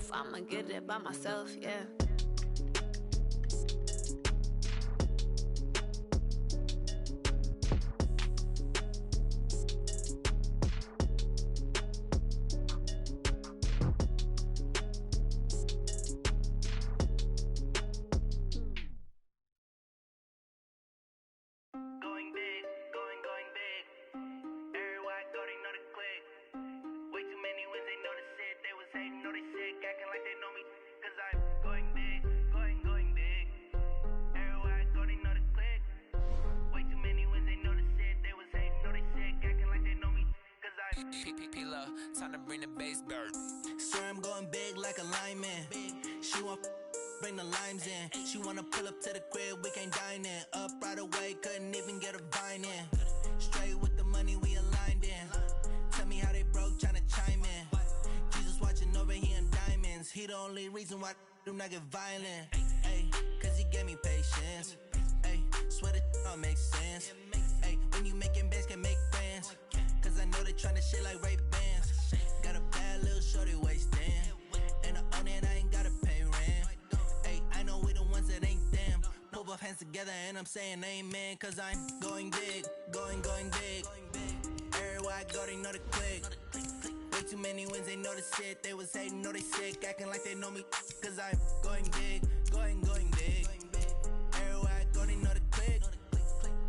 myself. I'ma get it by myself, yeah. Time to bring the bass bird. Swear I'm going big like a lineman. She want bring the limes in. She wanna pull up to the crib, we can't dine in. Up right away, couldn't even get a vine in. Straight with the money we aligned in. Tell me how they broke, tryna chime in. Jesus watching over here in diamonds. He the only reason why I do not get violent. Ay, cause he gave me patience. Ay, swear that don't make sense. Ay, when you making bands, can make friends. Cause I know they tryna shit like Ray-Bans. Got a bad little shorty wasting. And I own it, I ain't gotta pay rent. Ay, I know we the ones that ain't them. Put both hands together and I'm saying amen. Cause I'm going big, going big. Everywhere I go, they know the click. Way too many wins, they know the shit. They was hating, know they sick, acting like they know me. Cause I'm going big, going big. Everywhere I go, they know the click.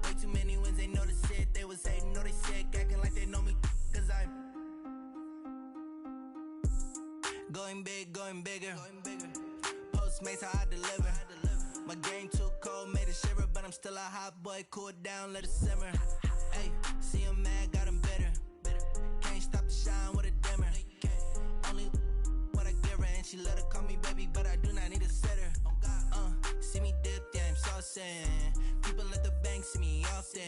Way too many wins, they know the shit. They was hating, know they sick, acting like they know me. Cause I'm going big, going bigger. Postmates how I deliver. My game too cold, made it shiver. But I'm still a hot boy, cool it down, let it simmer. Hey, see him mad, got him bitter. Can't stop the shine with a dimmer. Only what I give her, and she let her call me baby, but I do not need a sitter. See me dip, yeah, I'm saucing. People let the bank see me often.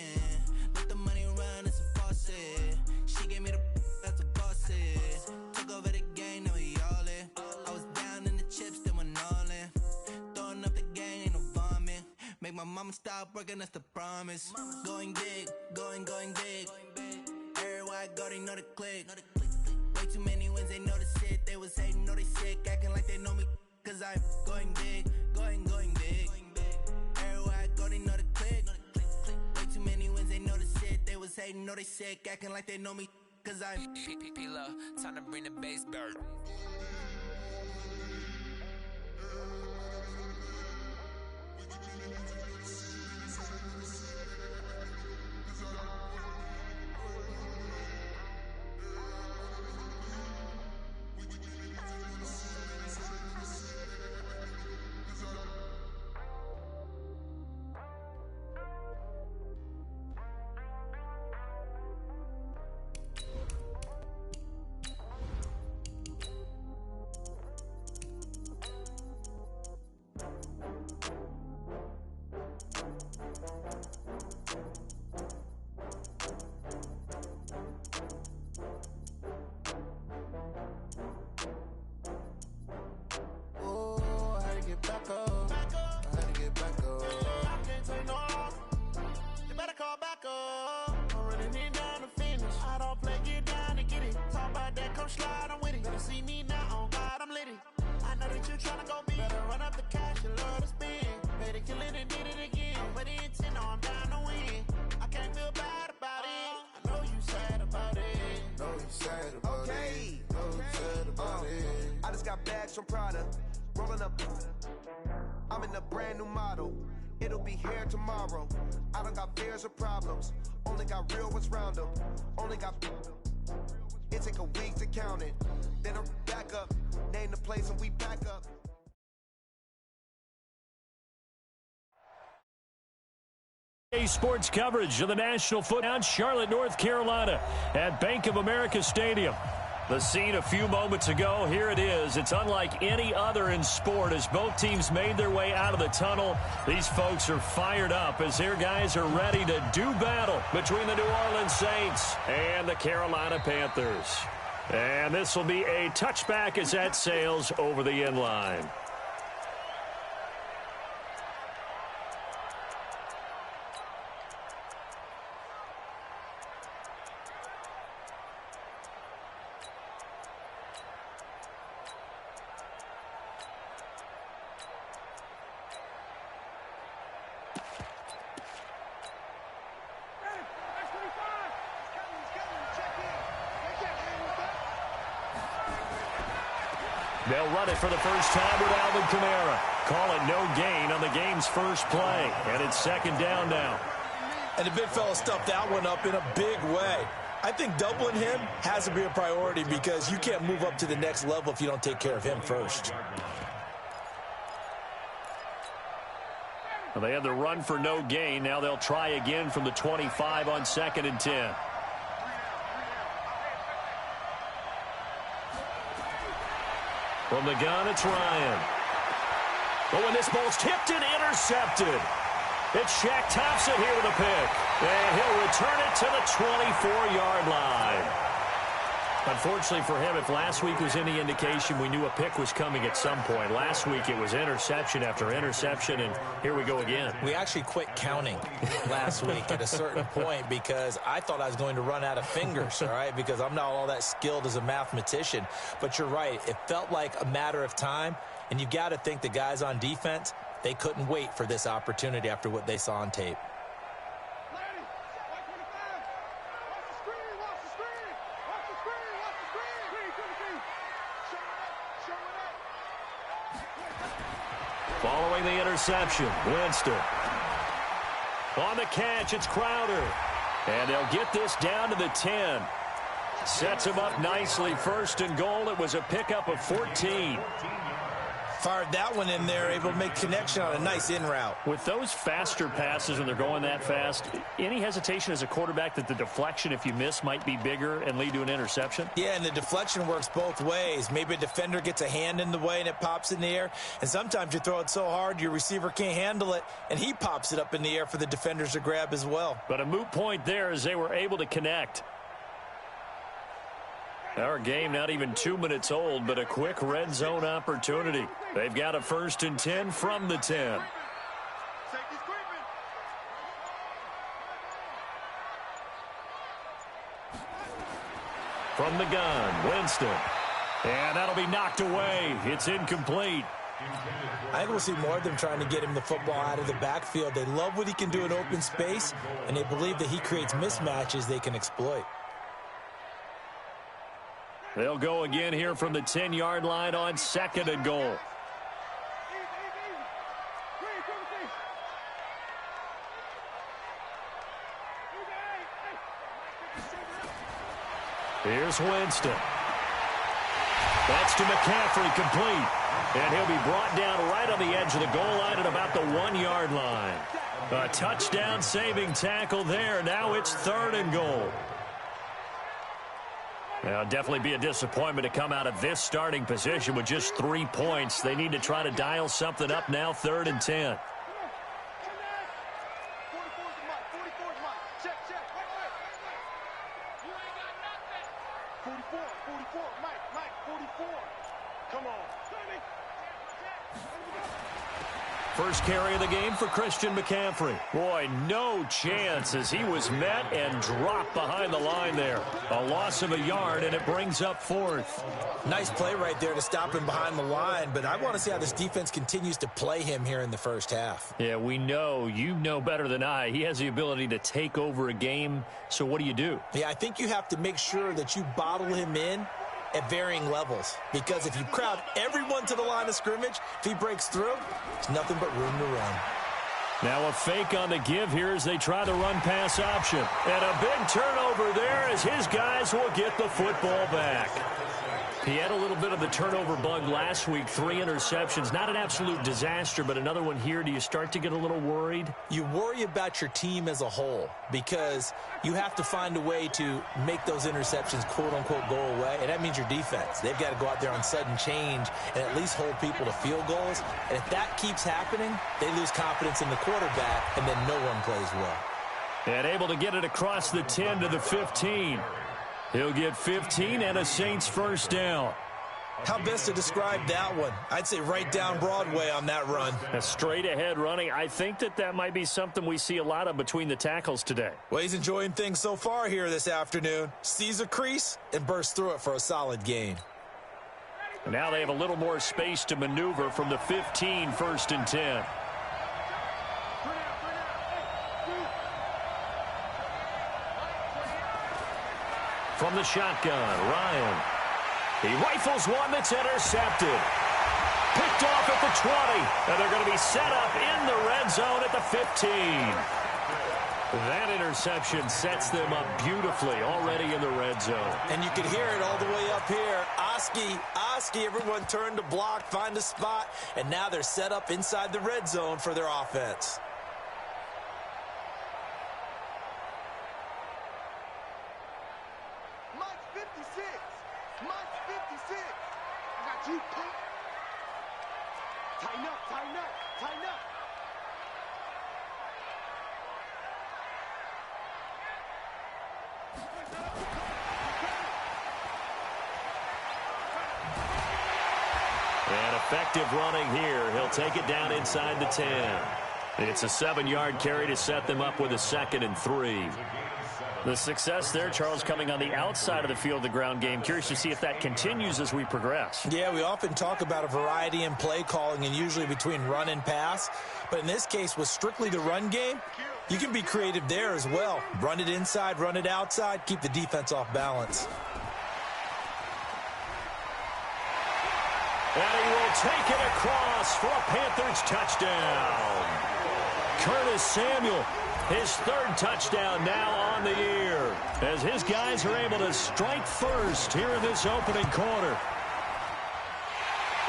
Let the money run, it's a faucet. She gave me the that's a boss is. Took over the game, now we all in. I was down in the chips, then went all in. Throwing up the gang, ain't no vomit. Make my mama stop working, that's the promise. Going big, going big. Everywhere I go, they know the click. Way too many wins, they know the shit. They was hating, know they sick, acting like they know me. Cause I'm going big, going big. Everywhere I go, they know the click. Way too many wins, they know the shit. They was hating, know they sick, acting like they know me. Cause I'm P-P-P-Love, time to bring the bass bird. From Prada, rolling up. I'm in a brand new model. It'll be here tomorrow. I don't got fears or problems. Only got real ones round them. Only got. It take a week to count it. Then I'm back up. Name the place and we back up. Sports coverage of the National Football Charlotte, North Carolina at Bank of America Stadium. The scene a few moments ago, here it is. It's unlike any other in sport as both teams made their way out of the tunnel. These folks are fired up as their guys are ready to do battle between the New Orleans Saints and the Carolina Panthers. And this will be a touchback as that sails over the end line. They'll run it for the first time with Alvin Kamara. Call it no gain on the game's first play. And it's second down now. And the big fella stuffed that one up in a big way. I think doubling him has to be a priority because you can't move up to the next level if you don't take care of him first. Well, they had the run for no gain. Now they'll try again from the 25 on 2nd and 10. From the gun, it's Ryan. But when this ball's tipped and intercepted, it's Shaq Thompson here with a pick. And he'll return it to the 24-yard line. Unfortunately for him, if last week was any indication, we knew a pick was coming at some point. Last week it was interception after interception, and here we go again. We actually quit counting last week at a certain point because I thought I was going to run out of fingers, all right, because I'm not all that skilled as a mathematician. But you're right. It felt like a matter of time, and you got to think the guys on defense, they couldn't wait for this opportunity after what they saw on tape. Following the interception, Winston. On the catch, it's Crowder. And they'll get this down to the 10. Sets him up nicely. 1st and goal. It was a pickup of 14. Fired that one in there, able to make connection on a nice in route. With those faster passes when they're going that fast, any hesitation as a quarterback that the deflection, if you miss, might be bigger and lead to an interception? Yeah, and the deflection works both ways. Maybe a defender gets a hand in the way and it pops in the air. And sometimes you throw it so hard your receiver can't handle it, and he pops it up in the air for the defenders to grab as well. But a moot point there as they were able to connect. Our game not even 2 minutes old, but a quick red zone opportunity. They've got a 1st and 10 from the 10. From the gun, Winston. And that'll be knocked away. It's incomplete. I think we'll see more of them trying to get him the football out of the backfield. They love what he can do in open space, and they believe that he creates mismatches they can exploit. They'll go again here from the 10-yard line on 2nd and goal. Here's Winston. That's to McCaffrey, complete. And he'll be brought down right on the edge of the goal line at about the 1-yard line. A touchdown-saving tackle there. Now it's 3rd and goal. Now, definitely be a disappointment to come out of this starting position with just 3 points. They need to try to dial something up now, 3rd and 10. First carry of the game for Christian McCaffrey. Boy, no chance as he was met and dropped behind the line there. A loss of a yard, and it brings up 4th. Nice play right there to stop him behind the line, but I want to see how this defense continues to play him here in the first half. Yeah, we know. You know better than I. He has the ability to take over a game, so what do? Yeah, I think you have to make sure that you bottle him in at varying levels, because if you crowd everyone to the line of scrimmage, if he breaks through, there's nothing but room to run. Now a fake on the give here as they try the run-pass option. And a big turnover there as his guys will get the football back. He had a little bit of the turnover bug last week, 3 interceptions. Not an absolute disaster, but another one here. Do you start to get a little worried? You worry about your team as a whole because you have to find a way to make those interceptions, quote-unquote, go away, and that means your defense. They've got to go out there on sudden change and at least hold people to field goals. And if that keeps happening, they lose confidence in the quarterback, and then no one plays well. And able to get it across the 10 to the 15. He'll get 15 and a Saints first down. How best to describe that one? I'd say right down Broadway on that run. A straight ahead running. I think that might be something we see a lot of between the tackles today. Well, he's enjoying things so far here this afternoon. Sees a crease and bursts through it for a solid gain. And now they have a little more space to maneuver from the 15, 1st and 10. From the shotgun, Ryan. He rifles one that's intercepted. Picked off at the 20, and they're going to be set up in the red zone at the 15. That interception sets them up beautifully already in the red zone. And you can hear it all the way up here. Oski, everyone turned to block, find a spot, and now they're set up inside the red zone for their offense. Mike's 56. Mike's 56. I got you, punk. Tighten up, tighten up, tighten up. And effective running here. He'll take it down inside the 10. It's a 7-yard carry to set them up with a 2nd and 3. The success there, Charles, coming on the outside of the field, the ground game. Curious to see if that continues as we progress. Yeah, we often talk about a variety in play calling and usually between run and pass. But in this case, with strictly the run game, you can be creative there as well. Run it inside, run it outside, keep the defense off balance. And he will take it across for a Panthers touchdown. Curtis Samuel, his 3rd touchdown now on the year, as his guys are able to strike first here in this opening quarter.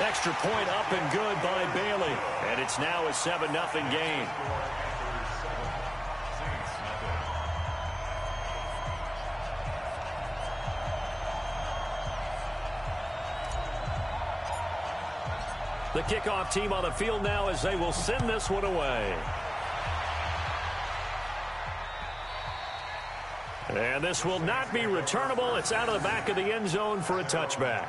Extra point up and good by Bailey, and it's now a 7-0 game. The kickoff team on the field now as they will send this one away. And this will not be returnable. It's out of the back of the end zone for a touchback.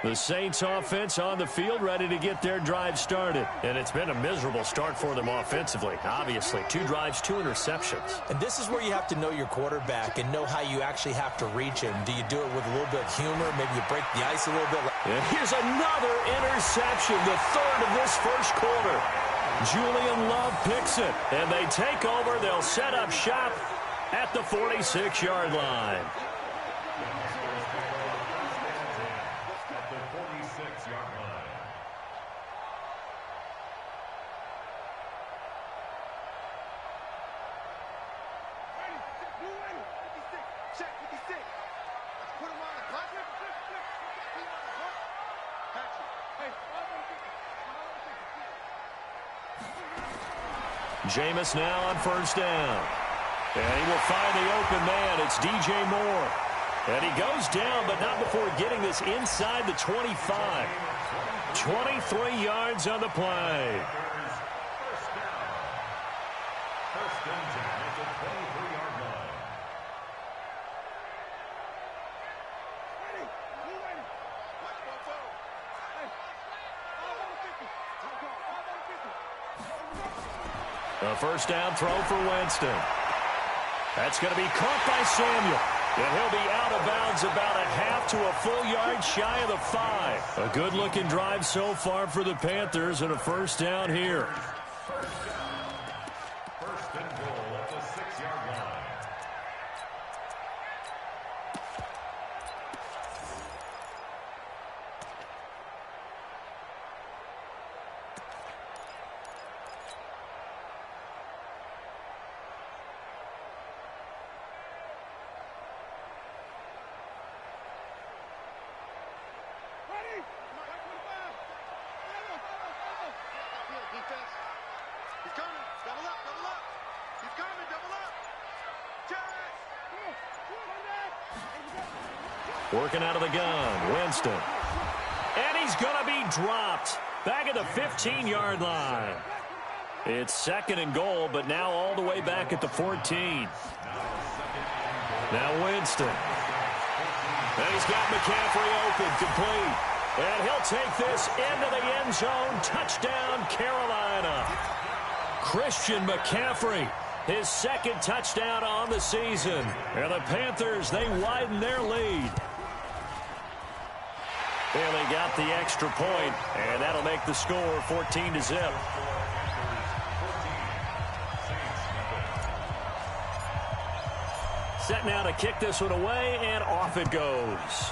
The Saints offense on the field ready to get their drive started. And it's been a miserable start for them offensively. Obviously, 2 drives, 2 interceptions. And this is where you have to know your quarterback and know how you actually have to reach him. Do you do it with a little bit of humor? Maybe you break the ice a little bit. And here's another interception, the 3rd of this first quarter. Julian Love picks it, and they take over. They'll set up shop at the 46-yard line. Jameis now on 1st down. And he will find the open man. It's DJ Moore. And he goes down, but not before getting this inside the 25. 23 yards on the play. A 1st down throw for Winston. That's going to be caught by Samuel. And he'll be out of bounds about a half to a full yard shy of the 5. A good-looking drive so far for the Panthers and a 1st down here. First and goal at the 6-yard line. Working out of the gun, Winston. And he's going to be dropped back at the 15-yard line. It's 2nd and goal, but now all the way back at the 14. Now Winston. And he's got McCaffrey open, complete. And he'll take this into the end zone. Touchdown, Carolina. Christian McCaffrey His second touchdown on the season. And the Panthers, they widen their lead. Bailey got the extra point, and that'll make the score 14-0. Set now to kick this one away, and off it goes.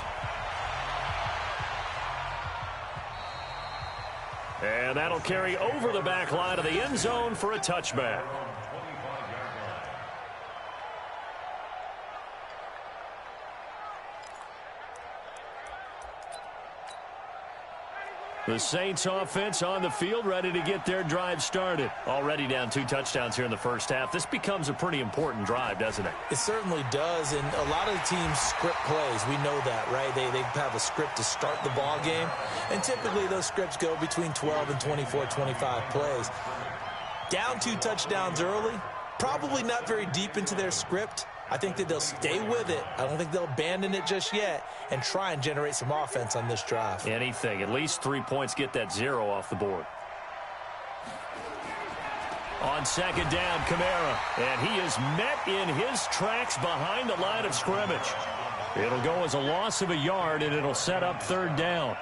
And that'll carry over the back line of the end zone for a touchback. The Saints offense on the field, ready to get their drive started. Already down 2 touchdowns here in the first half. This becomes a pretty important drive, doesn't it? It certainly does, and a lot of the teams script plays. We know that, right? They have a script to start the ball game, and typically those scripts go between 12 and 24, 25 plays. Down 2 touchdowns early, probably not very deep into their script. I think that they'll stay with it. I don't think they'll abandon it just yet and try and generate some offense on this drive. Anything. At least 3 points, get that 0 off the board. On second down, Kamara. And he is met in his tracks behind the line of scrimmage. It'll go as a loss of a yard, and it'll set up third down.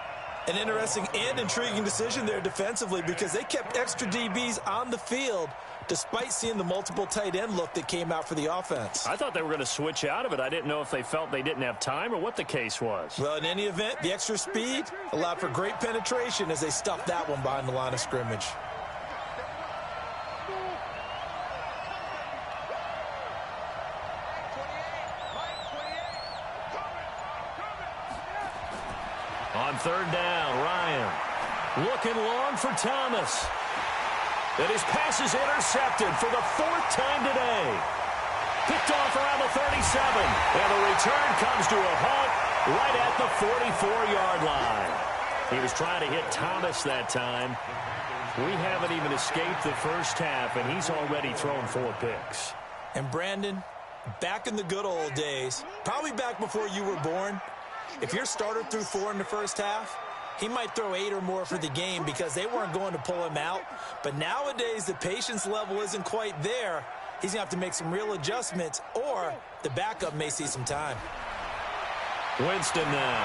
An interesting and intriguing decision there defensively because they kept extra DBs on the field despite seeing the multiple tight end look that came out for the offense. I thought they were going to switch out of it. I didn't know if they felt they didn't have time or what the case was. Well, in any event, the extra speed allowed for great penetration as they stuffed that one behind the line of scrimmage. On third down, Ryan looking long for Thomas. And his pass is intercepted for the 4th time today. Picked off around the 37. And the return comes to a halt right at the 44-yard line. He was trying to hit Thomas that time. We haven't even escaped the first half, and he's already thrown 4 picks. And Brandon, back in the good old days, probably back before you were born, if your starter threw 4 in the first half, he might throw 8 or more for the game because they weren't going to pull him out. But nowadays, the patience level isn't quite there. He's going to have to make some real adjustments, or the backup may see some time. Winston now.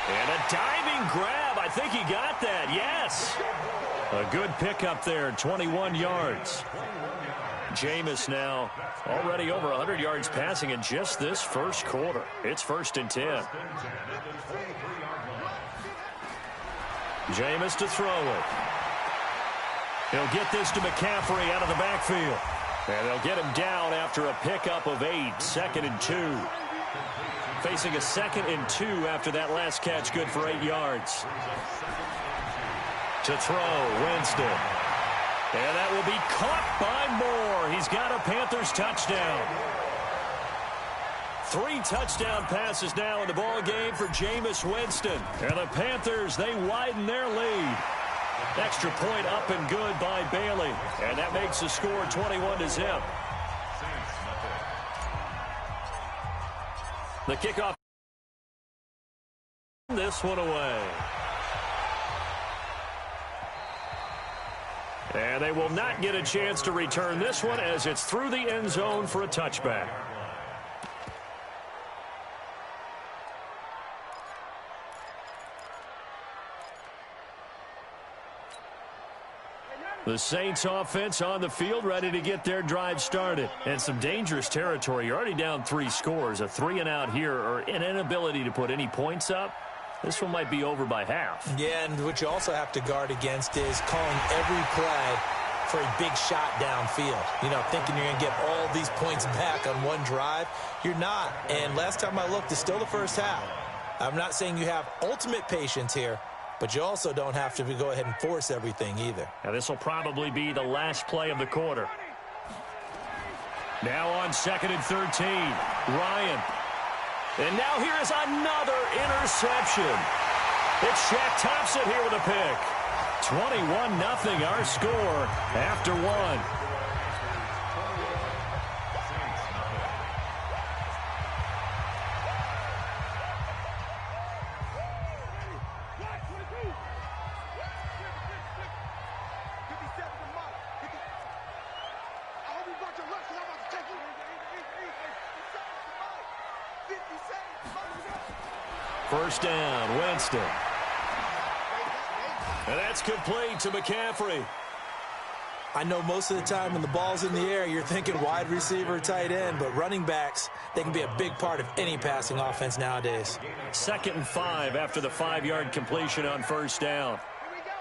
And a diving grab. I think he got that. Yes. A good pickup there, 21 yards. Jameis now already over 100 yards passing in just this first quarter. It's 1st and 10. Jameis to throw it. He'll get this to McCaffrey out of the backfield. And they'll get him down after a pickup of 8, 2nd and 2. Facing a 2nd and 2 after that last catch, good for 8 yards. To throw, Winston. And that will be caught by Moore. He's got a Panthers touchdown. 3 touchdown passes now in the ball game for Jameis Winston. And the Panthers, they widen their lead. Extra point up and good by Bailey. And that makes the score 21-0. The kickoff. This one away. And they will not get a chance to return this one as it's through the end zone for a touchback. The Saints offense on the field ready to get their drive started. And some dangerous territory. You're already down 3 scores. A 3-and-out here or an inability to put any points up. This one might be over by half. Yeah, and what you also have to guard against is calling every play for a big shot downfield. You know, thinking you're going to get all these points back on one drive. You're not. And last time I looked, it's still the first half. I'm not saying you have ultimate patience here, but you also don't have to go ahead and force everything either. Now this will probably be the last play of the quarter. Now on 2nd and 13, Ryan. And now here is another interception. It's Shaq Thompson here with a pick. 21-0 our score after 1. First down, Winston. And that's complete to McCaffrey. I know most of the time when the ball's in the air, you're thinking wide receiver, tight end, but running backs, they can be a big part of any passing offense nowadays. 2nd and 5 after the 5-yard completion on first down. Here we go.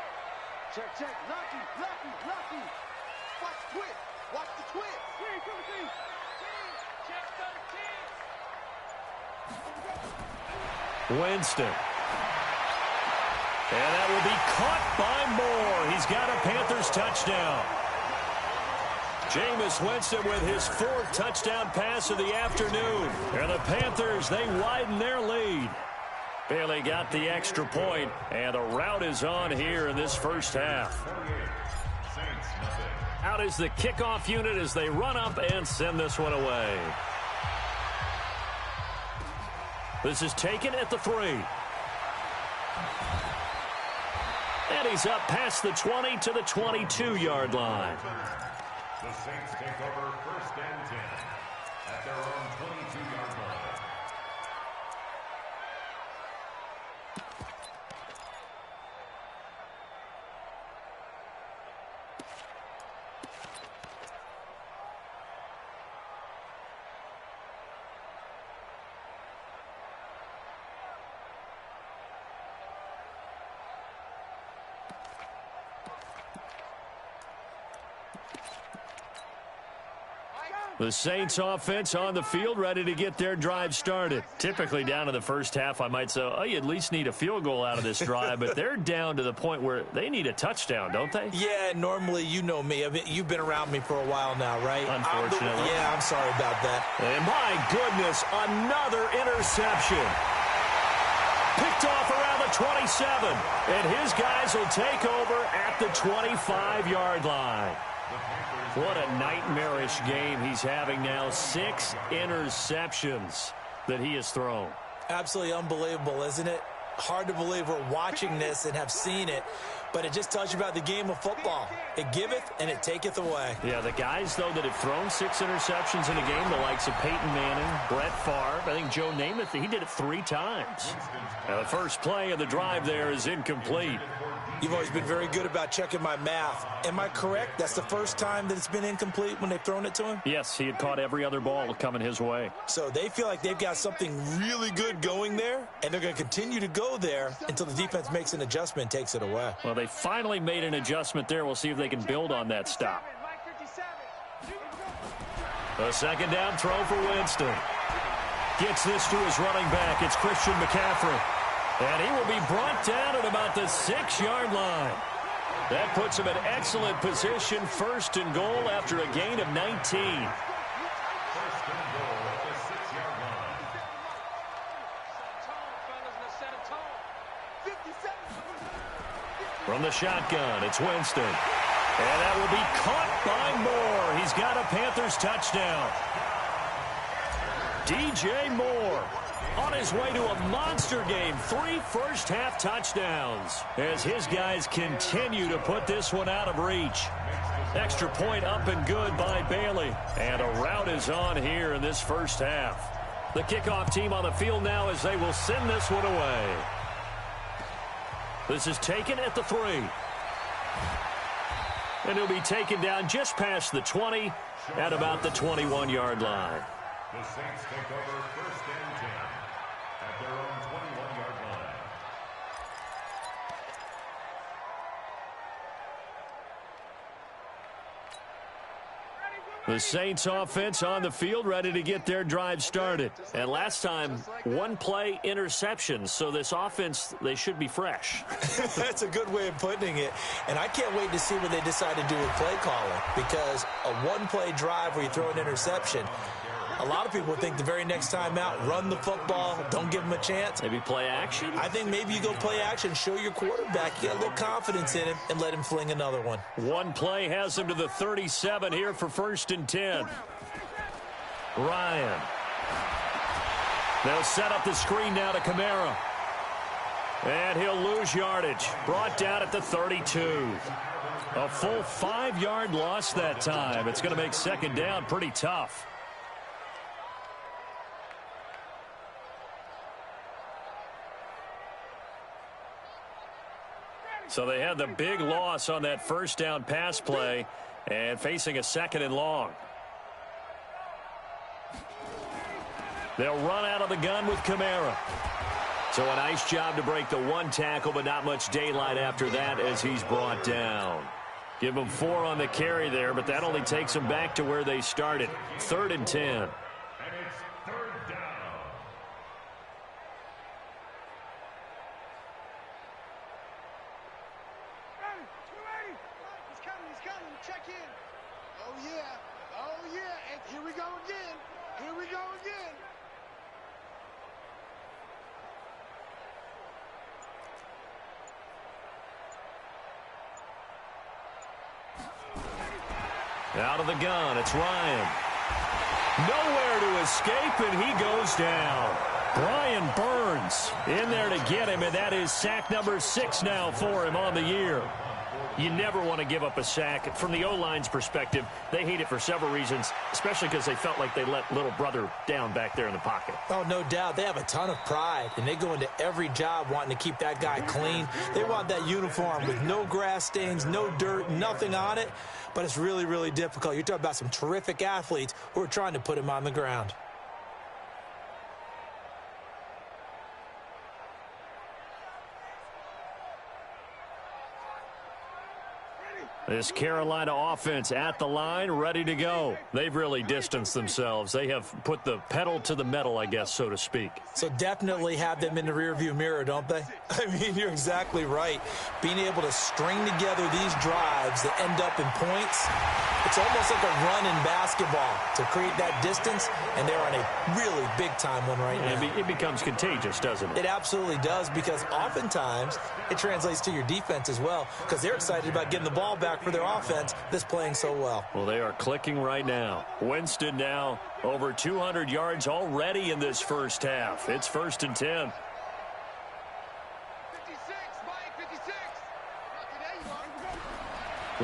Check, check. Lucky. Watch the twist. Watch the twist. Check 13. Winston. And that will be caught by Moore. He's got a Panthers touchdown. Jameis Winston with his 4th touchdown pass of the afternoon. And the Panthers, they widen their lead. Bailey got the extra point, and the route is on here in this first half. Out is the kickoff unit as they run up and send this one away. This is taken at the 3. And he's up past the 20 to the 22-yard line. The Saints take over 1st and 10 at their own 22-yard line. The Saints offense on the field, ready to get their drive started. Typically down to the first half, I might say, oh, you at least need a field goal out of this drive, but they're down to the point where they need a touchdown, don't they? Yeah, normally, you know me. I mean, you've been around me for a while now, right? Unfortunately. I'm sorry about that. And my goodness, another interception. Picked off around the 27, and his guys will take over at the 25-yard line. What a nightmarish game he's having now. 6 interceptions that he has thrown. Absolutely unbelievable, isn't it? Hard to believe we're watching this and have seen it, but it just tells you about the game of football. It giveth and it taketh away. Yeah, the guys, though, that have thrown 6 interceptions in a game, the likes of Peyton Manning, Brett Favre, I think Joe Namath, he did it 3 times. Now, the first play of the drive there is incomplete. You've always been very good about checking my math. Am I correct? That's the first time that it's been incomplete when they've thrown it to him? Yes, he had caught every other ball coming his way. So they feel like they've got something really good going there, and they're going to continue to go there until the defense makes an adjustment and takes it away. Well, they finally made an adjustment there. We'll see if they can build on that stop. A second down throw for Winston. Gets this to his running back. It's Christian McCaffrey. And he will be brought down at about the 6-yard line. That puts him in excellent position, 1st and goal after a gain of 19. 1st and goal at the 6-yard line. From the shotgun, it's Winston. And that will be caught by Moore. He's got a Panthers touchdown. DJ Moore on his way to a monster game. 3 first-half touchdowns as his guys continue to put this one out of reach. Extra point up and good by Bailey. And a rout is on here in this first half. The kickoff team on the field now as they will send this one away. This is taken at the 3. And he'll be taken down just past the 20 at about the 21-yard line. The Saints take over 1st and 10 at their own 21-yard line. The Saints offense on the field ready to get their drive started. And last time, 1-play interception. So this offense, they should be fresh. That's a good way of putting it. And I can't wait to see what they decide to do with play calling. Because a 1-play drive where you throw an interception, a lot of people think the very next time out, run the football, don't give them a chance. Maybe play action? I think maybe you go play action, show your quarterback, you got a little confidence in him, and let him fling another one. 1 play has him to the 37 here for 1st and 10. Ryan. They'll set up the screen now to Kamara. And he'll lose yardage. Brought down at the 32. A full 5-yard loss that time. It's going to make 2nd down pretty tough. So they had the big loss on that first down pass play and facing a 2nd and long. They'll run out of the gun with Kamara. So a nice job to break the 1 tackle, but not much daylight after that as he's brought down. Give him 4 on the carry there, but that only takes them back to where they started. 3rd and 10. And it's 3rd down. He's coming. Check in. Oh, yeah. And here we go again. Out of the gun, it's Ryan. Nowhere to escape, and he goes down. Brian Burns in there to get him, and that is sack number 6 now for him on the year. You never want to give up a sack. From the O-line's perspective, they hate it for several reasons, especially because they felt like they let little brother down back there in the pocket. Oh, no doubt. They have a ton of pride, and they go into every job wanting to keep that guy clean. They want that uniform with no grass stains, no dirt, nothing on it. But it's really, really difficult. You're talking about some terrific athletes who are trying to put him on the ground. This Carolina offense at the line, ready to go. They've really distanced themselves. They have put the pedal to the metal, I guess, so to speak. So definitely have them in the rearview mirror, don't they? I mean, you're exactly right. Being able to string together these drives that end up in points, it's almost like a run in basketball to create that distance, and they're on a really big-time one right now. It becomes contagious, doesn't it? It absolutely does, because oftentimes it translates to your defense as well, because they're excited about getting the ball back for their offense that's playing so well. Well, they are clicking right now. Winston now over 200 yards already in this first half. It's 1st and 10. 56, Mike, 56.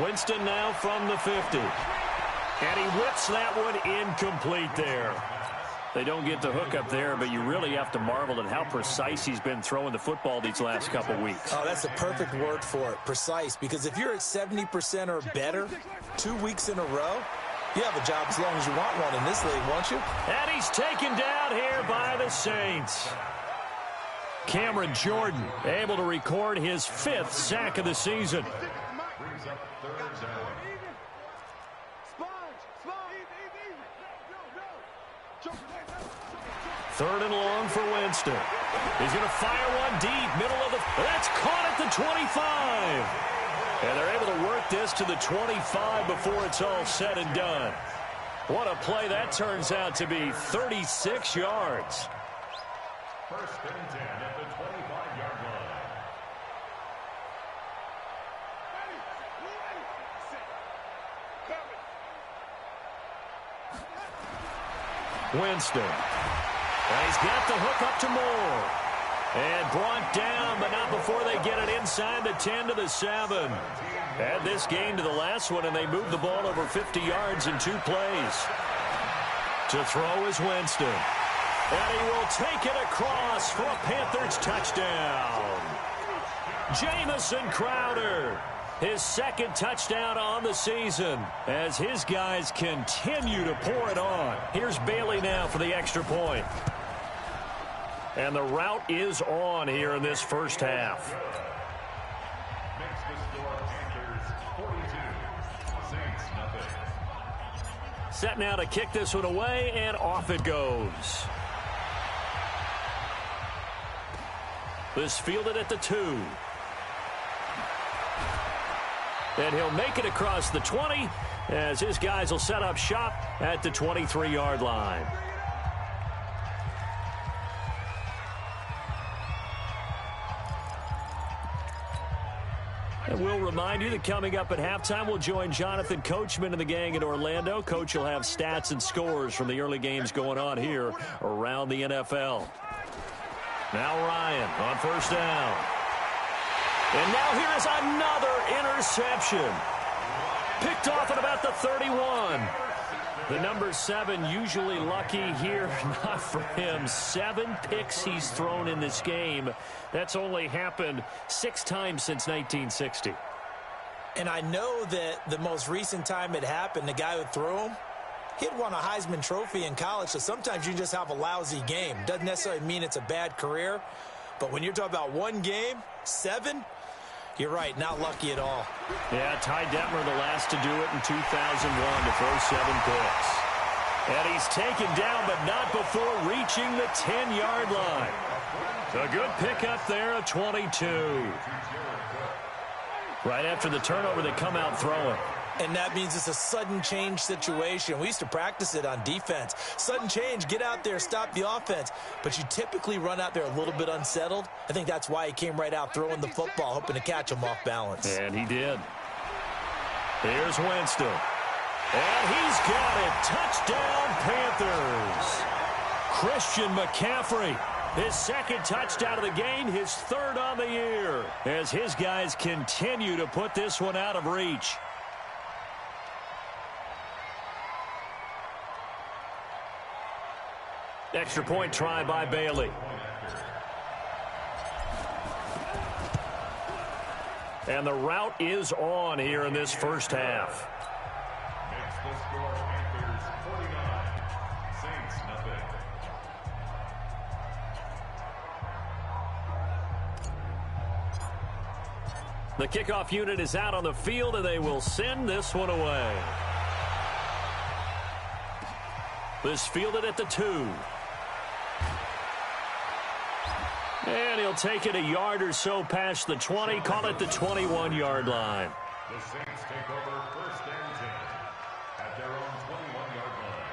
Winston now from the 50. And he whips that one incomplete there. They don't get the hook up there, but you really have to marvel at how precise he's been throwing the football these last couple weeks. Oh, that's the perfect word for it, precise, because if you're at 70% or better 2 weeks in a row, you have a job as long as you want one in this league, won't you? And he's taken down here by the Saints. Cameron Jordan able to record his 5th sack of the season. Brings up 3rd down. 3rd and long for Winston. He's going to fire one deep, middle of the... That's caught at the 25. And they're able to work this to the 25 before it's all said and done. What a play that turns out to be. 36 yards. 1st and 10 at the 25-yard line. Winston. And he's got the hook up to Moore. And brought down, but not before they get it inside the 10 to the 7. Add this game to the last one, and they moved the ball over 50 yards in 2 plays. To throw is Winston. And he will take it across for a Panthers touchdown. Jamison Crowder, his 2nd touchdown on the season as his guys continue to pour it on. Here's Bailey now for the extra point. And the route is on here in this first half. Makes the score Panthers 42, Saints nothing. Set now to kick this one away, and off it goes. This fielded at the 2. And he'll make it across the 20 as his guys will set up shop at the 23-yard line. And we'll remind you that coming up at halftime, we'll join Jonathan Coachman and the gang in Orlando. Coach will have stats and scores from the early games going on here around the NFL. Now Ryan on 1st down. And now here is another interception. Picked off at about the 31. The number 7 usually lucky here. Not for him. 7 picks he's thrown in this game. That's only happened 6 times since 1960. And I know that the most recent time it happened, the guy who threw him, he'd won a Heisman Trophy in college, so sometimes you just have a lousy game. Doesn't necessarily mean it's a bad career, but when you're talking about one game, 7, you're right, not lucky at all. Yeah, Ty Detmer the last to do it in 2001 to throw 7 picks. And he's taken down, but not before reaching the 10-yard line. A good pickup there, a 22. Right after the turnover, they come out throwing. And that means it's a sudden change situation. We used to practice it on defense. Sudden change, get out there, stop the offense. But you typically run out there a little bit unsettled. I think that's why he came right out throwing the football, hoping to catch him off balance. And he did. Here's Winston. And he's got it. Touchdown, Panthers. Christian McCaffrey. His second touchdown of the game, his 3rd on the year. As his guys continue to put this one out of reach. Extra point try by Bailey. And the route is on here in this first half. Makes the score Panthers 49, Saints nothing. The kickoff unit is out on the field, and they will send this one away. This fielded at the 2. And he'll take it a yard or so past the 20, call it the 21-yard line. The Saints take over 1st and 10 at their own 21-yard line.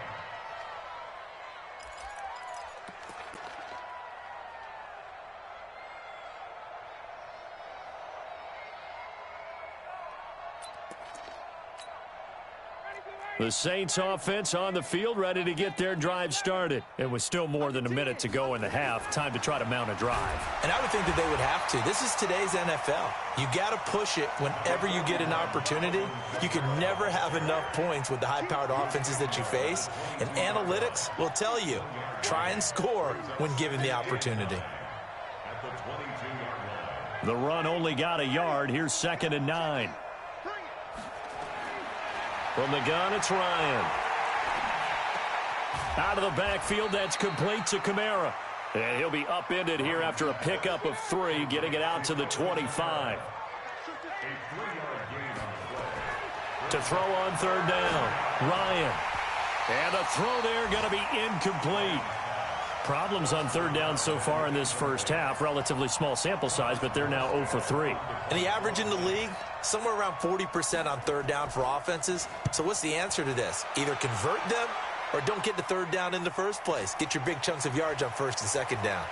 The Saints offense on the field, ready to get their drive started. And with still more than a minute to go in the half, time to try to mount a drive. And I would think that they would have to. This is today's NFL. You got to push it whenever you get an opportunity. You can never have enough points with the high-powered offenses that you face. And analytics will tell you, try and score when given the opportunity. At the 22-yard line. The run only got a yard. Here's 2nd and 9. From the gun, it's Ryan. Out of the backfield, that's complete to Kamara. And he'll be upended here after a pickup of 3, getting it out to the 25. To throw on 3rd down, Ryan. And the throw there going to be incomplete. Problems on 3rd down so far in this first half. Relatively small sample size, but they're now 0 for 3. And the average in the league, somewhere around 40% on 3rd down for offenses. So what's the answer to this? Either convert them or don't get to 3rd down in the first place. Get your big chunks of yards on 1st and 2nd down.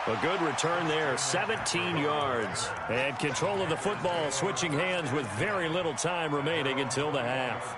A good return there, 17 yards. And control of the football, switching hands with very little time remaining until the half.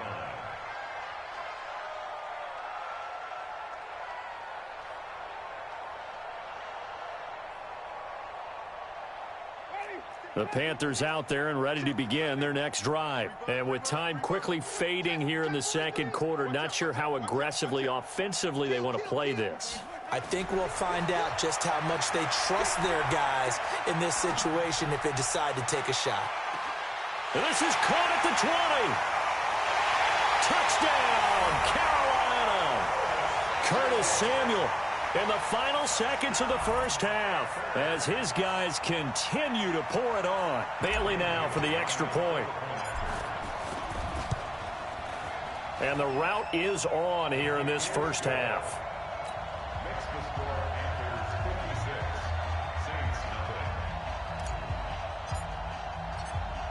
The Panthers out there and ready to begin their next drive. And with time quickly fading here in the second quarter, not sure how aggressively, offensively they want to play this. I think we'll find out just how much they trust their guys in this situation if they decide to take a shot. And this is caught at the 20. Touchdown, Carolina. Curtis Samuel in the final seconds of the first half as his guys continue to pour it on. Bailey now for the extra point. And the route is on here in this first half. Makes the score Panthers 56, Saints nothing.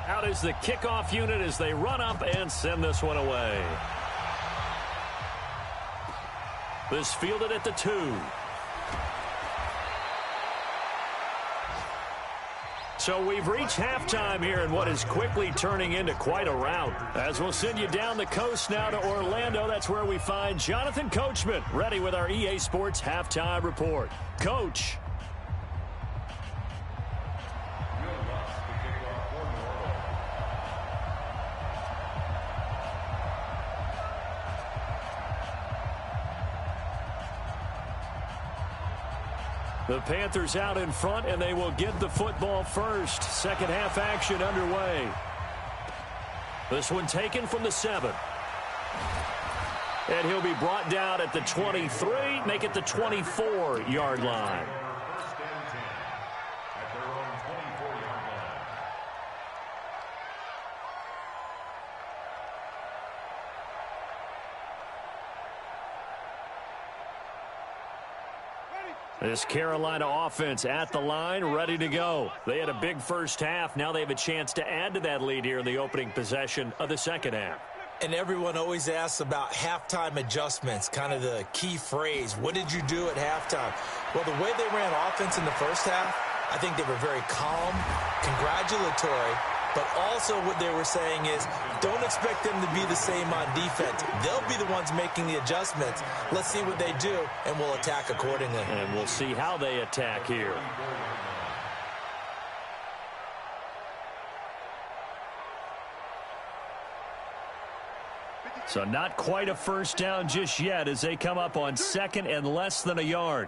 Out is the kickoff unit as they run up and send this one away. This fielded at the 2. So we've reached halftime here in what is quickly turning into quite a rout. As we'll send you down the coast now to Orlando, that's where we find Jonathan Coachman ready with our EA Sports Halftime Report. Coach. The Panthers out in front, and they will get the football first. Second half action underway. This one taken from the 7. And he'll be brought down at the 23, make it the 24-yard line. First and 10 at their own 24-yard line. This Carolina offense at the line, ready to go. They had a big first half. Now they have a chance to add to that lead here in the opening possession of the second half. And everyone always asks about halftime adjustments, kind of the key phrase. What did you do at halftime? Well, the way they ran offense in the first half, I think they were very calm, congratulatory, but also what they were saying is don't expect them to be the same on defense. They'll be the ones making the adjustments. Let's see what they do, and we'll attack accordingly. And we'll see how they attack here. So not quite a first down just yet as they come up on second and less than a yard.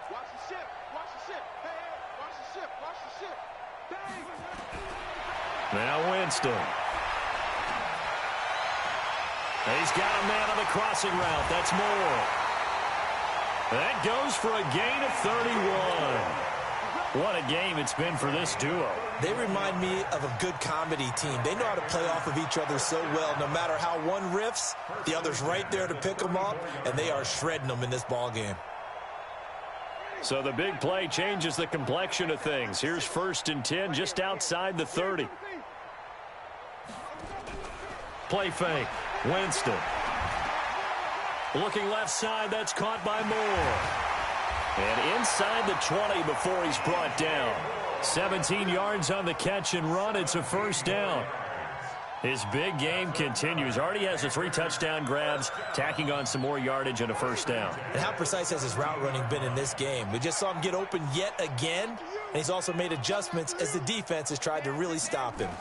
Watch the ship. Watch the ship. Hey, watch the ship. Watch the ship. Bang. Now Winston. He's got a man on the crossing route. That's Moore. That goes for a gain of 31. What a game it's been for this duo. They remind me of a good comedy team. They know how to play off of each other so well. No matter how one riffs, the other's right there to pick them up, and they are shredding them in this ball game. So the big play changes the complexion of things. Here's 1st and 10 just outside the 30. Play fake. Winston. Looking left side, that's caught by Moore. And inside the 20 before he's brought down. 17 yards on the catch and run. It's a first down. His big game continues. Already has the 3 touchdown grabs, tacking on some more yardage and a first down. And how precise has his route running been in this game? We just saw him get open yet again, and he's also made adjustments as the defense has tried to really stop him.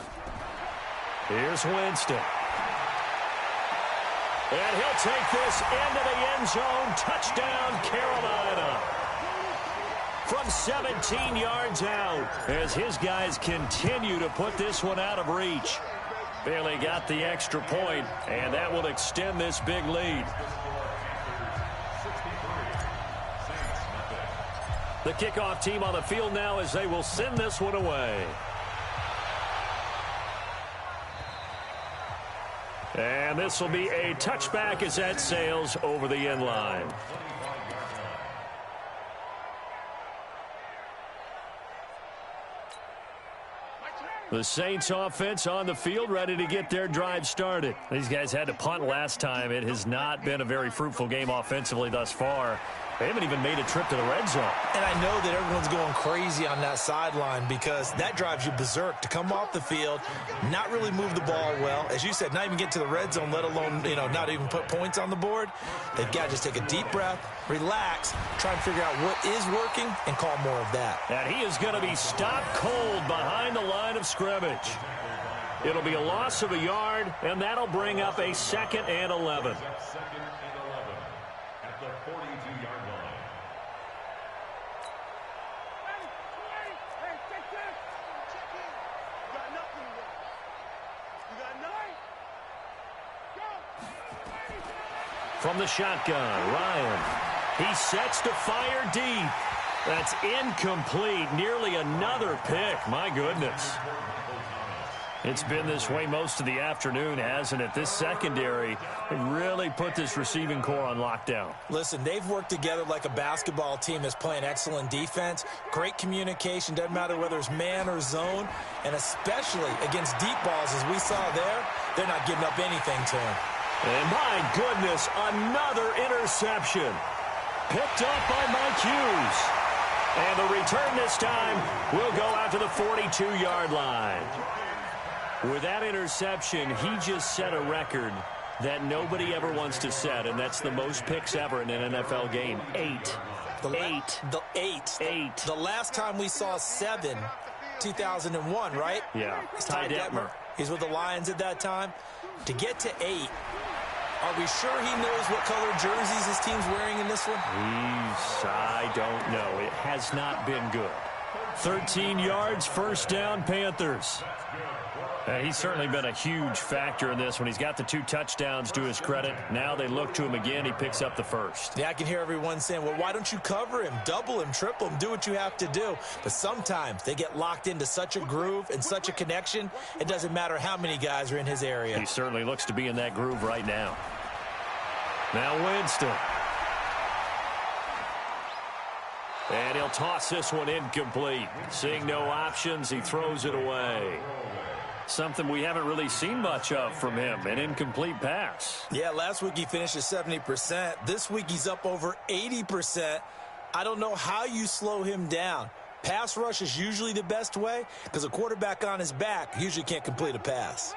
Here's Winston. And he'll take this into the end zone. Touchdown, Carolina. From 17 yards out as his guys continue to put this one out of reach. Bailey got the extra point, and that will extend this big lead. The kickoff team on the field now as they will send this one away. And this will be a touchback as that sails over the end line. The Saints offense on the field, ready to get their drive started. These guys had to punt last time. It has not been a very fruitful game offensively thus far. They haven't even made a trip to the red zone. And I know that everyone's going crazy on that sideline because that drives you berserk to come off the field, not really move the ball well. As you said, not even get to the red zone, let alone, not even put points on the board. They've got to just take a deep breath, relax, try and figure out what is working, and call more of that. And he is going to be stopped cold behind the line of scrimmage. It'll be a loss of a yard, and that'll bring up a 2nd and 11. Second and 11 at the 42-yard line. From the shotgun, Ryan. He sets to fire deep. That's incomplete. Nearly another pick. My goodness. It's been this way most of the afternoon, hasn't it? This secondary really put this receiving core on lockdown. Listen, they've worked together like a basketball team that's playing excellent defense. Great communication, doesn't matter whether it's man or zone. And especially against deep balls, as we saw there, they're not giving up anything to him. And my goodness, another interception. Picked up by Mike Hughes. And the return this time will go out to the 42-yard line. With that interception, he just set a record that nobody ever wants to set, and that's the most picks ever in an NFL game. 8. The last time we saw 7, 2001, right? Yeah. It's Ty Detmer. He's with the Lions at that time. To get to 8, Are we sure he knows what color jerseys his team's wearing in this one? I don't know. It has not been good. 13 yards, first down, Panthers. He's certainly been a huge factor in this one. He's got the 2 touchdowns to his credit. Now they look to him again. He picks up the first. Yeah, I can hear everyone saying, well, why don't you cover him, double him, triple him, do what you have to do. But sometimes they get locked into such a groove and such a connection, it doesn't matter how many guys are in his area. He certainly looks to be in that groove right now. Now Winston. And he'll toss this one incomplete. Seeing no options, he throws it away. Something we haven't really seen much of from him, an incomplete pass. Yeah, last week he finished at 70%. This week he's up over 80%. I don't know how you slow him down. Pass rush is usually the best way because a quarterback on his back usually can't complete a pass.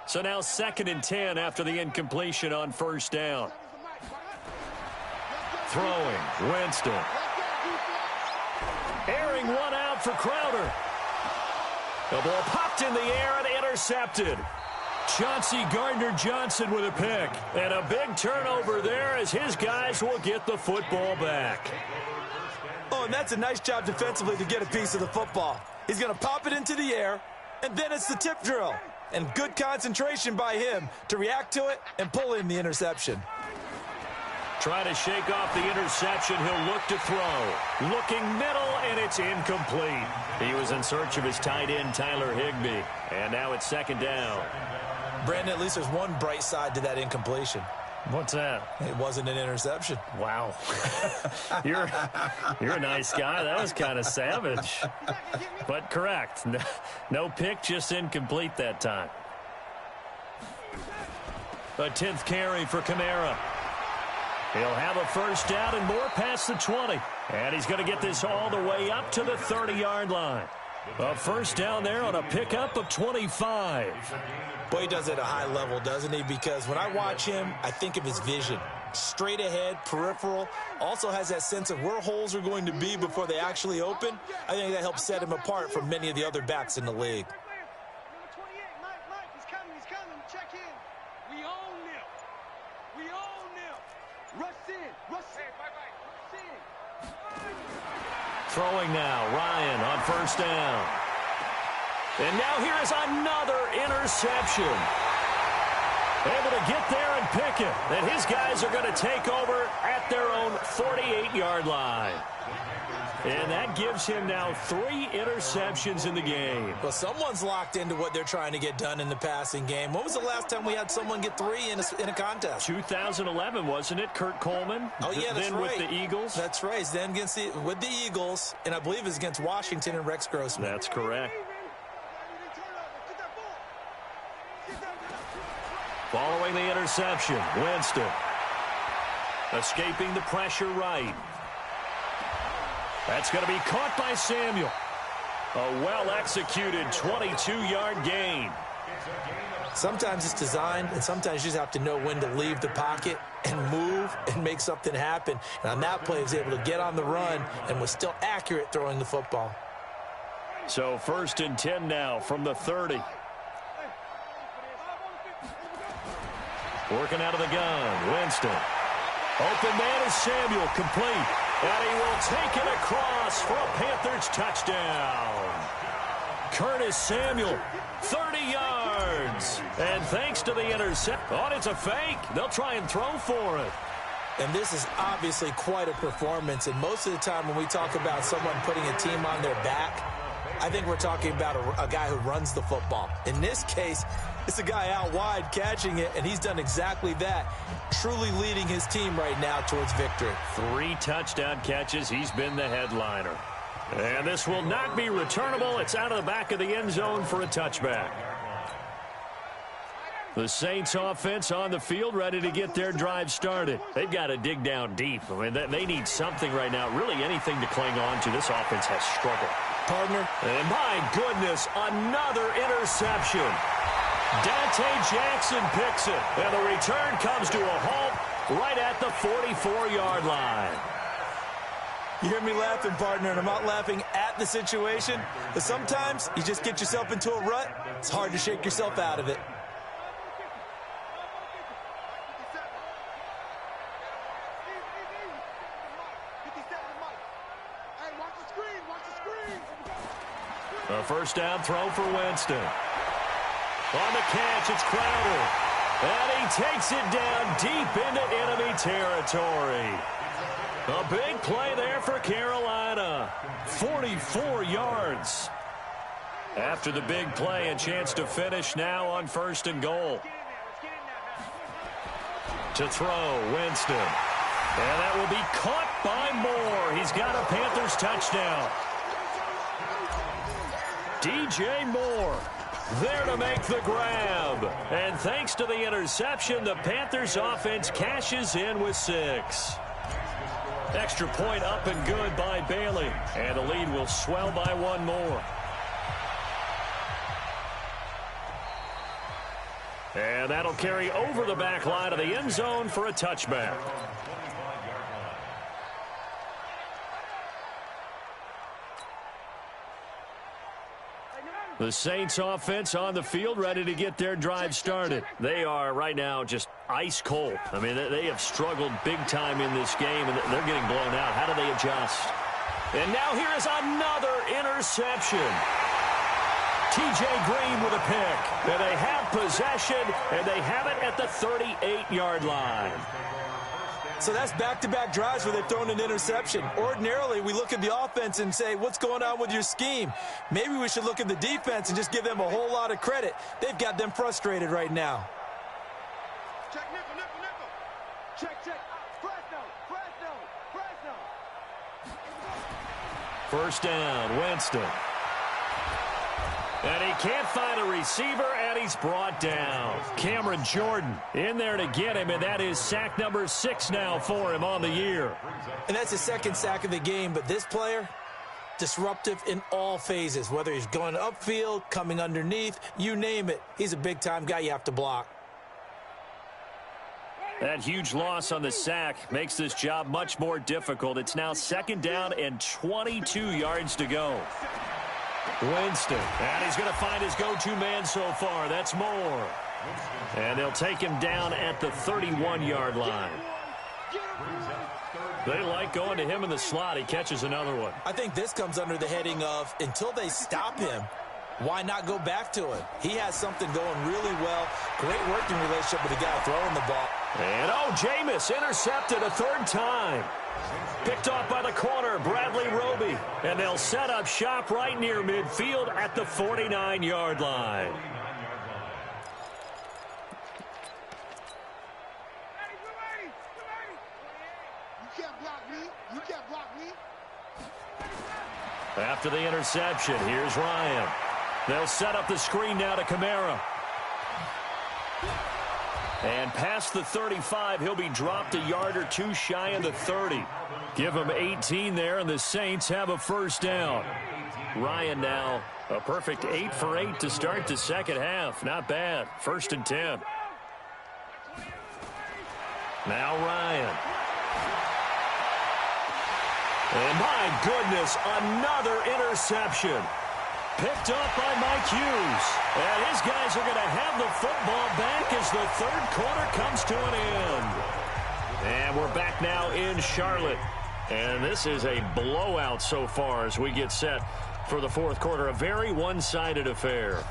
So now 2nd and 10 after the incompletion on first down. Throwing, Winston. Airing one out for Crowder. The ball popped in the air and intercepted. Chauncey Gardner-Johnson with a pick. And a big turnover there as his guys will get the football back. Oh, and that's a nice job defensively to get a piece of the football. He's going to pop it into the air, and then it's the tip drill. And good concentration by him to react to it and pull in the interception. Try to shake off the interception. He'll look to throw. Looking middle, and it's incomplete. He was in search of his tight end, Tyler Higbee. And now it's 2nd down. Brandon, at least there's one bright side to that incompletion. What's that? It wasn't an interception. Wow. You're a nice guy. That was kind of savage. But correct. No pick, just incomplete that time. A 10th carry for Kamara. He'll have a first down and more past the 20. And he's going to get this all the way up to the 30-yard line. A first down there on a pickup of 25. Boy, he does it at a high level, doesn't he? Because when I watch him, I think of his vision. Straight ahead, peripheral. Also has that sense of where holes are going to be before they actually open. I think that helps set him apart from many of the other backs in the league. Throwing now, Ryan on first down. And now here is another interception. Able to get there and pick it. And his guys are going to take over at their own 48-yard line. And that gives him now 3 interceptions in the game. Well, someone's locked into what they're trying to get done in the passing game. When was the last time we had someone get 3 in a contest? 2011, wasn't it? Kurt Coleman? Oh, yeah, that's then right. With the Eagles? That's right. Then with the Eagles, and I believe it's against Washington and Rex Grossman. That's correct. Following the interception, Winston. Escaping the pressure right. That's going to be caught by Samuel. A well-executed 22-yard gain. Sometimes it's designed, and sometimes you just have to know when to leave the pocket and move and make something happen. And on that play, he was able to get on the run and was still accurate throwing the football. So 1st and 10 now from the 30. Working out of the gun, Winston. Open man is Samuel, complete. And he will take it across for a Panthers touchdown. Curtis Samuel, 30 yards. And thanks to the intercept. Oh, it's a fake. They'll try and throw for it. And this is obviously quite a performance. And most of the time when we talk about someone putting a team on their back, I think we're talking about a guy who runs the football. In this case, it's a guy out wide catching it, and he's done exactly that, truly leading his team right now towards victory. 3 touchdown catches. He's been the headliner. And this will not be returnable. It's out of the back of the end zone for a touchback. The Saints offense on the field, ready to get their drive started. They've got to dig down deep. I mean, they need something right now, really anything to cling on to. This offense has struggled. Partner. And my goodness, another interception. Dante Jackson picks it. And the return comes to a halt right at the 44-yard line. You hear me laughing, partner, and I'm not laughing at the situation. But sometimes you just get yourself into a rut. It's hard to shake yourself out of it. A first down throw for Winston. On the catch, it's Crowder. And he takes it down deep into enemy territory. A big play there for Carolina. 44 yards. After the big play, a chance to finish now on 1st and goal. To throw, Winston. And that will be caught by Moore. He's got a Panthers touchdown. DJ Moore there to make the grab. And thanks to the interception, the Panthers offense cashes in with 6. Extra point up and good by Bailey. And the lead will swell by 1 more. And that'll carry over the back line of the end zone for a touchback. The Saints offense on the field, ready to get their drive started. They are right now just ice cold. I mean, they have struggled big time in this game, and they're getting blown out. How do they adjust? And now here is another interception. T.J. Green with a pick. And they have possession, and they have it at the 38-yard line. So that's back-to-back drives where they've thrown an interception. Ordinarily, we look at the offense and say, what's going on with your scheme? Maybe we should look at the defense and just give them a whole lot of credit. They've got them frustrated right now. Check, nickel. Check. Fresno. First down, Winston. And he can't find a receiver, and he's brought down. Cameron Jordan in there to get him, and that is sack number 6 now for him on the year. And that's his 2nd sack of the game, but this player, disruptive in all phases, whether he's going upfield, coming underneath, you name it. He's a big-time guy you have to block. That huge loss on the sack makes this job much more difficult. It's now 2nd down and 22 yards to go. Winston, and he's going to find his go-to man so far. That's Moore. And they'll take him down at the 31-yard line. They like going to him in the slot. He catches another one. I think this comes under the heading of, until they stop him, why not go back to him? He has something going really well. Great working relationship with the guy throwing the ball. And, Jameis intercepted a 3rd time. Picked off by the corner, Bradley Roby. And they'll set up shop right near midfield at the 49-yard line. You can't block me. After the interception, here's Ryan. They'll set up the screen now to Kamara. And past the 35, he'll be dropped a yard or 2 shy of the 30. Give him 18 there, and the Saints have a first down. Ryan now a perfect 8 for 8 to start the second half. Not bad. 1st and 10. Now Ryan. And my goodness, another interception. Picked up by Mike Hughes. And his guys are going to have the football back as the 3rd quarter comes to an end. And we're back now in Charlotte. And this is a blowout so far as we get set for the 4th quarter. A very one-sided affair.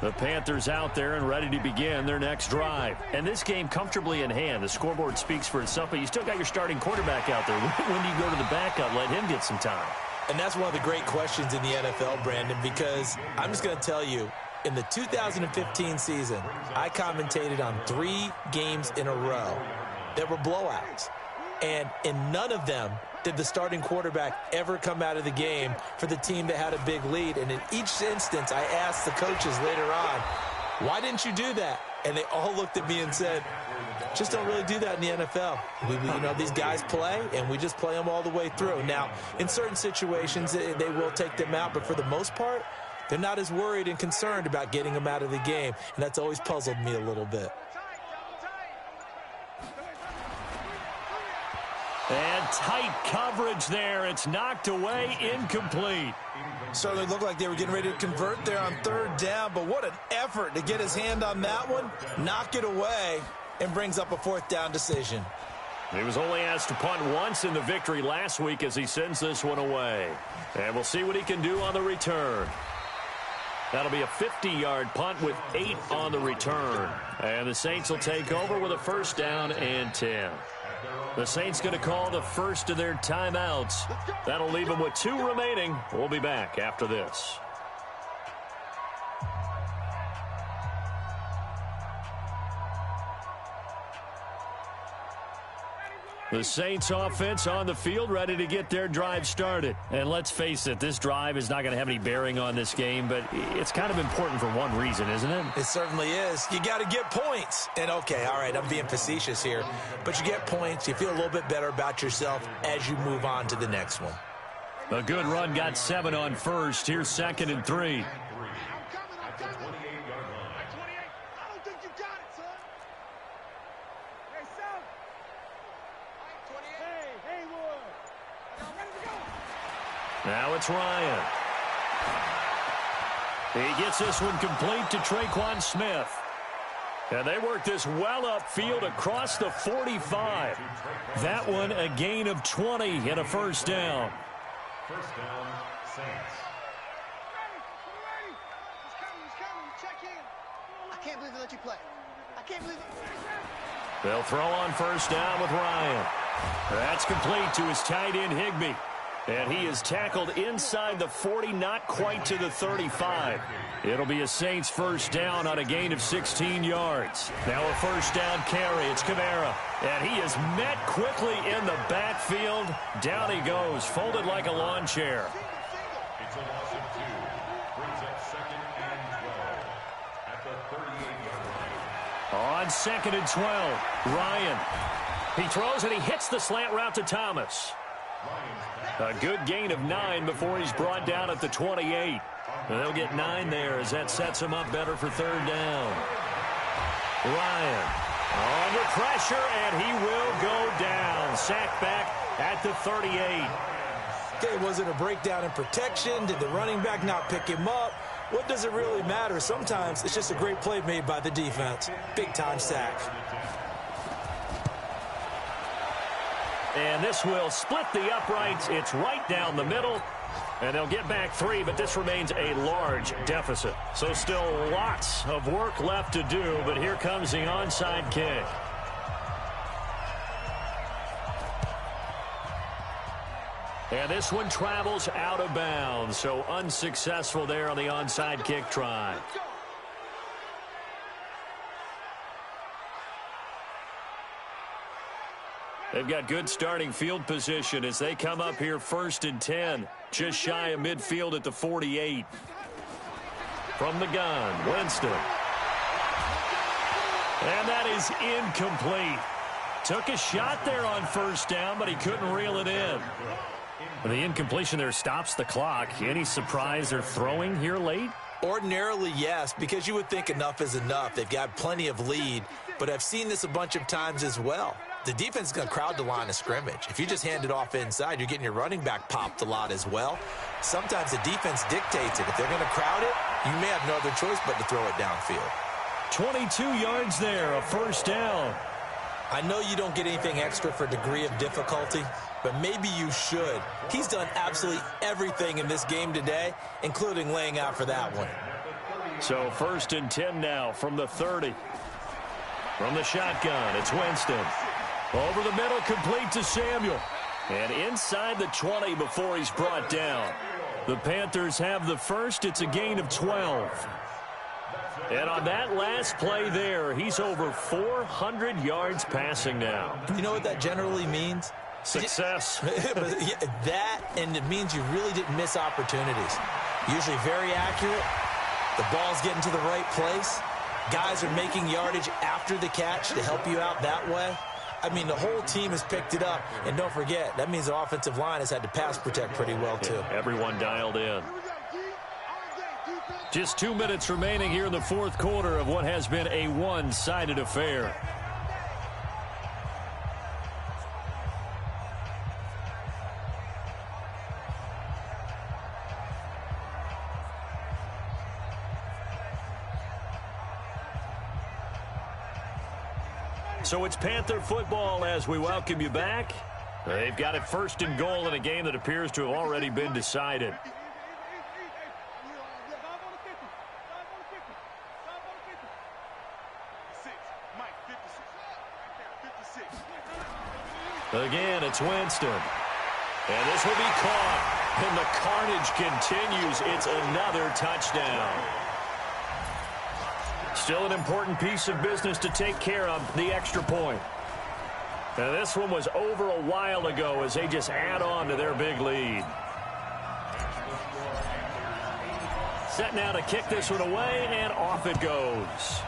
The Panthers out there and ready to begin their next drive. And this game comfortably in hand. The scoreboard speaks for itself, but you still got your starting quarterback out there. When do you go to the backup? Let him get some time. And that's one of the great questions in the NFL, Brandon, because I'm just going to tell you, in the 2015 season, I commentated on 3 games in a row that were blowouts. And in none of them did the starting quarterback ever come out of the game for the team that had a big lead. And in each instance, I asked the coaches later on, why didn't you do that? And they all looked at me and said, just don't really do that in the NFL. These guys play, and we just play them all the way through. Now, in certain situations, they will take them out, but for the most part, they're not as worried and concerned about getting them out of the game, and that's always puzzled me a little bit. And tight coverage there. It's knocked away, incomplete. Certainly looked like they were getting ready to convert there on 3rd down, but what an effort to get his hand on that one, knock it away. and brings up a 4th down decision. He was only asked to punt once in the victory last week as he sends this one away. And we'll see what he can do on the return. That'll be a 50-yard punt with 8 on the return. And the Saints will take over with a 1st down and 10. The Saints going to call the first of their timeouts. That'll leave them with 2 remaining. We'll be back after this. The Saints offense on the field, ready to get their drive started. And let's face it, this drive is not going to have any bearing on this game, but it's kind of important for one reason, isn't it? It certainly is. You got to get points. And okay, all right, I'm being facetious here, but you get points. You feel a little bit better about yourself as you move on to the next one. A good run, got 7 on first. Here's 2nd and 3. Now it's Ryan. He gets this one complete to Traquan Smith. And they work this well upfield across the 45. That one a gain of 20 and a 1st down. 1st down, Saints. I can't believe they let you play. I can't believe it. They'll throw on 1st down with Ryan. That's complete to his tight end, Higbee. And he is tackled inside the 40, not quite to the 35. It'll be a Saints 1st down on a gain of 16 yards. Now a 1st down carry. It's Kamara. And he is met quickly in the backfield. Down he goes, folded like a lawn chair. It's a loss of 2. Brings up 2nd and 12 at the 38-yard line. On 2nd and 12, Ryan. He throws and he hits the slant route to Thomas. A good gain of 9 before he's brought down at the 28. And they'll get 9 there as that sets him up better for 3rd down. Ryan under pressure, and he will go down. Sacked back at the 38. Okay, was it a breakdown in protection? Did the running back not pick him up? What does it really matter? Sometimes it's just a great play made by the defense. Big-time sack. And this will split the uprights. It's right down the middle. And they'll get back 3, but this remains a large deficit. So still lots of work left to do, but here comes the onside kick. And this one travels out of bounds, so unsuccessful there on the onside kick try. They've got good starting field position as they come up here 1st and 10. Just shy of midfield at the 48. From the gun, Winston. And that is incomplete. Took a shot there on 1st down, but he couldn't reel it in. The incompletion there stops the clock. Any surprise they're throwing here late? Ordinarily, yes, because you would think enough is enough. They've got plenty of lead, but I've seen this a bunch of times as well. The defense is going to crowd the line of scrimmage. If you just hand it off inside, you're getting your running back popped a lot as well. Sometimes the defense dictates it. If they're going to crowd it, you may have no other choice but to throw it downfield. 22 yards there, a 1st down. I know you don't get anything extra for degree of difficulty, but maybe you should. He's done absolutely everything in this game today, including laying out for that one. So 1st and 10 now from the 30. From the shotgun, it's Winston. Over the middle, complete to Samuel. And inside the 20 before he's brought down. The Panthers have the first. It's a gain of 12. And on that last play there, he's over 400 yards passing now. You know what that generally means? Success. That, and it means you really didn't miss opportunities. Usually very accurate. The ball's getting to the right place. Guys are making yardage after the catch to help you out that way. I mean, the whole team has picked it up. And don't forget, that means the offensive line has had to pass protect pretty well, too. Yeah, everyone dialed in. Just 2 minutes remaining here in the fourth quarter of what has been a one-sided affair. So it's Panther football as we welcome you back. They've got it first and goal in a game that appears to have already been decided. Again, it's Winston. And this will be caught. And the carnage continues. It's another touchdown. Still an important piece of business to take care of, the extra point. Now, this one was over a while ago as they just add on to their big lead. Set now to kick this one away, and off it goes.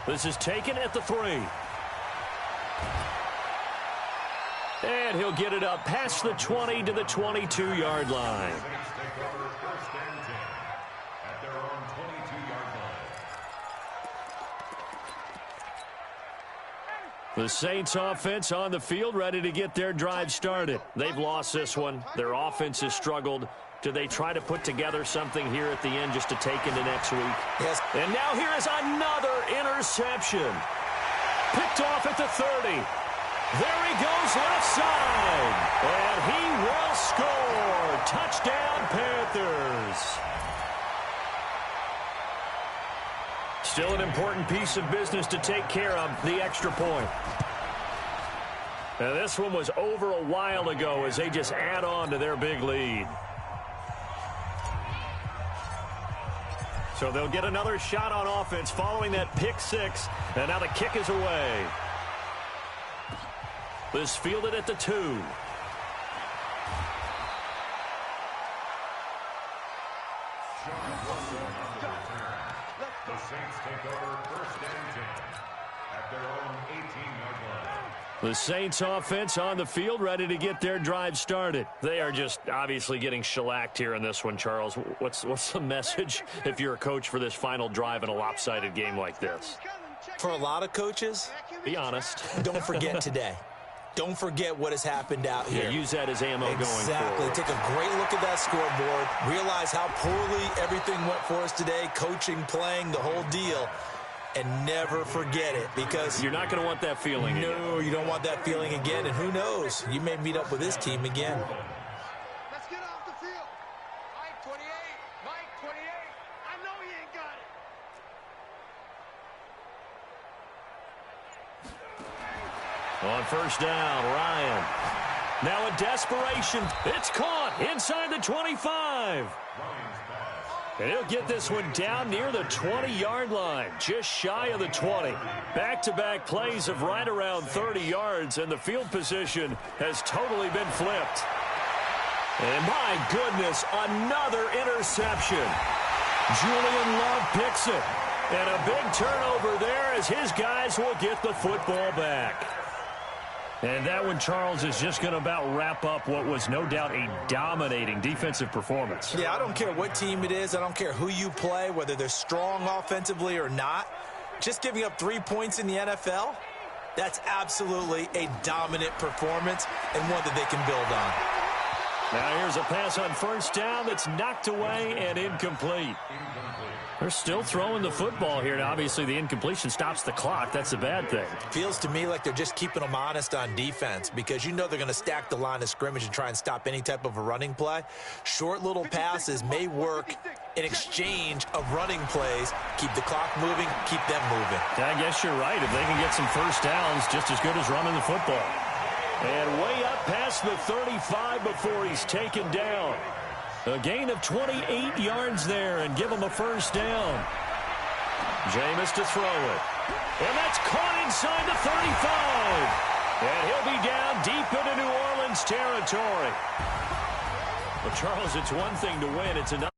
This is taken at the 3. And he'll get it up past the 20 to the 22-yard line. The Saints offense on the field, ready to get their drive started. They've lost this one. Their offense has struggled. Do they try to put together something here at the end just to take into next week? Yes. And now here is another interception. Picked off at the 30. There he goes left side. And he will score. Touchdown, Panthers. Still an important piece of business to take care of, the extra point. Now, this one was over a while ago as they just add on to their big lead. So they'll get another shot on offense following that pick 6. And now the kick is away. This fielded at the 2. The Saints take over first and 10 at their own 18-yard line. The Saints offense on the field, ready to get their drive started. They are just obviously getting shellacked here in this one, Charles. What's the message if you're a coach for this final drive in a lopsided game like this? For a lot of coaches, be honest. Don't forget today. Don't forget what has happened out here. Yeah, use that as ammo going forward. Exactly. Take a great look at that scoreboard. Realize how poorly everything went for us today. Coaching, playing, the whole deal. And never forget it, because you're not going to want that feeling again. No, you don't want that feeling again. And who knows? You may meet up with this team again. Let's get off the field. Mike 28. Mike 28. I know he ain't got it. On first down, Ryan. Now in desperation. It's caught inside the 25. And he'll get this one down near the 20-yard line, just shy of the 20. Back-to-back plays of right around 30 yards, and the field position has totally been flipped. And my goodness, another interception. Julian Love picks it. And a big turnover there as his guys will get the football back. And that one, Charles, is just going to about wrap up what was no doubt a dominating defensive performance. Yeah, I don't care what team it is. I don't care who you play, whether they're strong offensively or not. Just giving up 3 points in the NFL, that's absolutely a dominant performance and one that they can build on. Now here's a pass on first down that's knocked away and incomplete. They're still throwing the football here. Now, obviously, the incompletion stops the clock. That's a bad thing. Feels to me like they're just keeping them honest on defense, because you know they're going to stack the line of scrimmage and try and stop any type of a running play. Short little passes may work in exchange of running plays. Keep the clock moving, keep them moving. I guess you're right. If they can get some first downs, just as good as running the football. And way up past the 35 before he's taken down. A gain of 28 yards there and give him a first down. Jameis to throw it. And that's caught inside the 35. And he'll be down deep into New Orleans territory. Well, Charles, it's one thing to win. It's another.